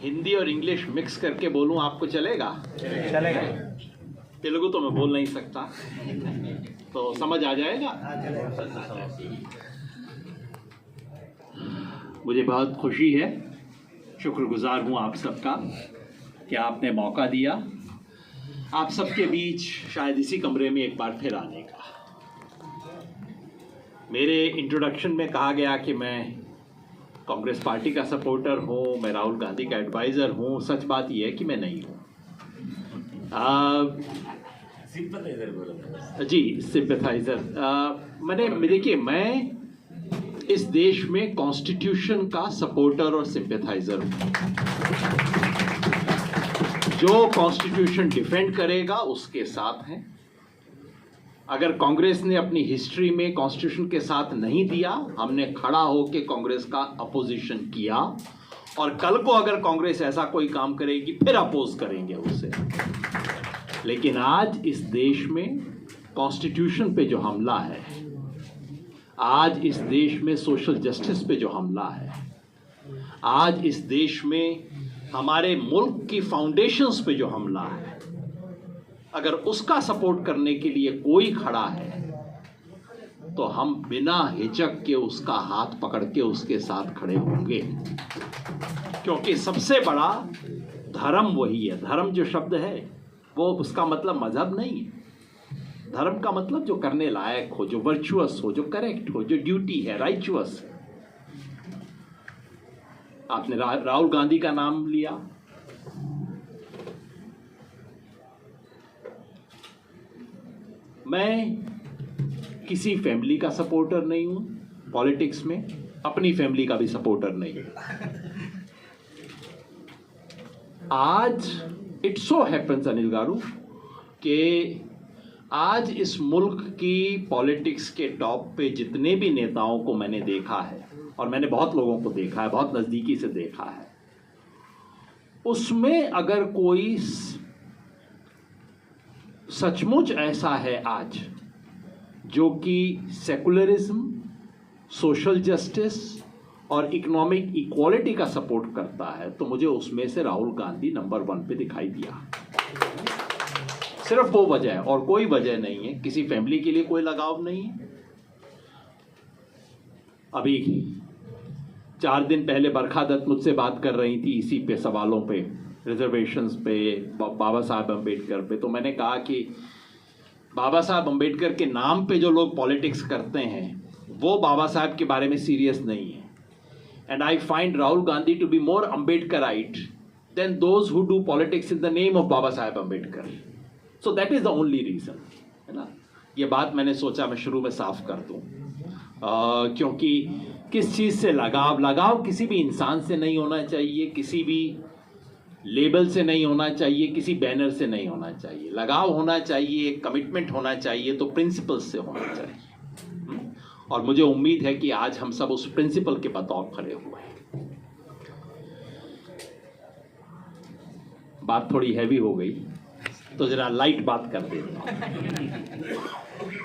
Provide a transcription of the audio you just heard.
हिंदी और English mix करके बोलूं आपको चलेगा? चलेगा। तेलुगु तो मैं बोल नहीं सकता, तो समझ आ जाएगा। मुझे बहुत खुशी है, शुक्रगुजार हूं आप सबका कि आपने मौका दिया आप सबके बीच शायद इसी कमरे में एक बार फिर आने का। मेरे इंट्रोडक्शन में कहा गया कि मैं कांग्रेस पार्टी का सपोर्टर हूं, मैं राहुल गांधी का एडवाइज़र हूं। सच बात यह है कि मैं नहीं हूं। जी, सिंपैथाइजर। देखिए, मैं इस देश में कॉन्स्टिट्यूशन का सपोर्टर और सिंपैथाइजर हूं। जो कॉन्स्टिट्यूशन डिफेंड करेगा उसके साथ हैं। अगर कांग्रेस ने अपनी हिस्ट्री में कॉन्स्टिट्यूशन के साथ नहीं दिया, हमने खड़ा होकर कांग्रेस का अपोजिशन किया, और कल को अगर कांग्रेस ऐसा कोई काम करेगी फिर अपोज करेंगे उसे। लेकिन आज इस देश में कॉन्स्टिट्यूशन पे जो हमला है, आज इस देश में सोशल जस्टिस पे जो हमला है, आज इस देश में हमारे मुल्क की फाउंडेशंस पे जो हमला है, अगर उसका सपोर्ट करने के लिए कोई खड़ा है तो हम बिना हिचक के उसका हाथ पकड़ के उसके साथ खड़े होंगे, क्योंकि सबसे बड़ा धर्म वही है। धर्म जो शब्द है वो उसका मतलब मजहब नहीं है। धर्म का मतलब जो करने लायक हो, जो वर्चुअस हो, जो करेक्ट हो, जो ड्यूटी है, राइचुअस। आपने राहुल गांधी का नाम लिया। मैं किसी फैमिली का सपोर्टर नहीं हूं पॉलिटिक्स में, अपनी फैमिली का भी सपोर्टर नहीं हूं। आज इट सो हैपेंस अनिल गारू कि आज इस मुल्क की पॉलिटिक्स के टॉप पे जितने भी नेताओं को मैंने देखा है, और मैंने बहुत लोगों को देखा है, बहुत नज़दीकी से देखा है, उसमें अगर कोई सचमुच ऐसा है आज जो कि सेकुलरिज्म, सोशल जस्टिस और इकोनॉमिक इक्वालिटी का सपोर्ट करता है, तो मुझे उसमें से राहुल गांधी नंबर 1 पे दिखाई दिया। सिर्फ वो वजह है और कोई वजह नहीं है। किसी फैमिली के लिए कोई लगाव नहीं है। अभी 4 दिन पहले बरखा दत्त मुझसे बात कर रही थी इसी पे, सवालों पे, रिजर्वेशंस पे, बाबा साहब अम्बेडकर पे। तो मैंने कहा कि बाबा साहब अम्बेडकर के नाम पे जो लोग पॉलिटिक्स करते हैं वो बाबा साहब के बारे में सीरियस नहीं है। And I find Rahul Gandhi to be more Ambedkarite than those who do politics in the name of Baba Saheb Ambedkar. So that is the only reason, है ना। ये बात मैंने सोचा मैं शुरू में साफ कर दूं, क्योंकि किस चीज़ से लगाव किसी भी इंसान से नहीं होना चाहिए, किसी भी लेबल से नहीं होना चाहिए, किसी बैनर से नहीं होना चाहिए। लगाव होना चाहिए, कमिटमेंट होना चाहिए, तो प्रिंसिपल्स से होना चाहिए। और मुझे उम्मीद है कि आज हम सब उस प्रिंसिपल के बतौर खड़े हुए हैं। बात थोड़ी हैवी हो गई तो जरा लाइट बात कर देता हूं।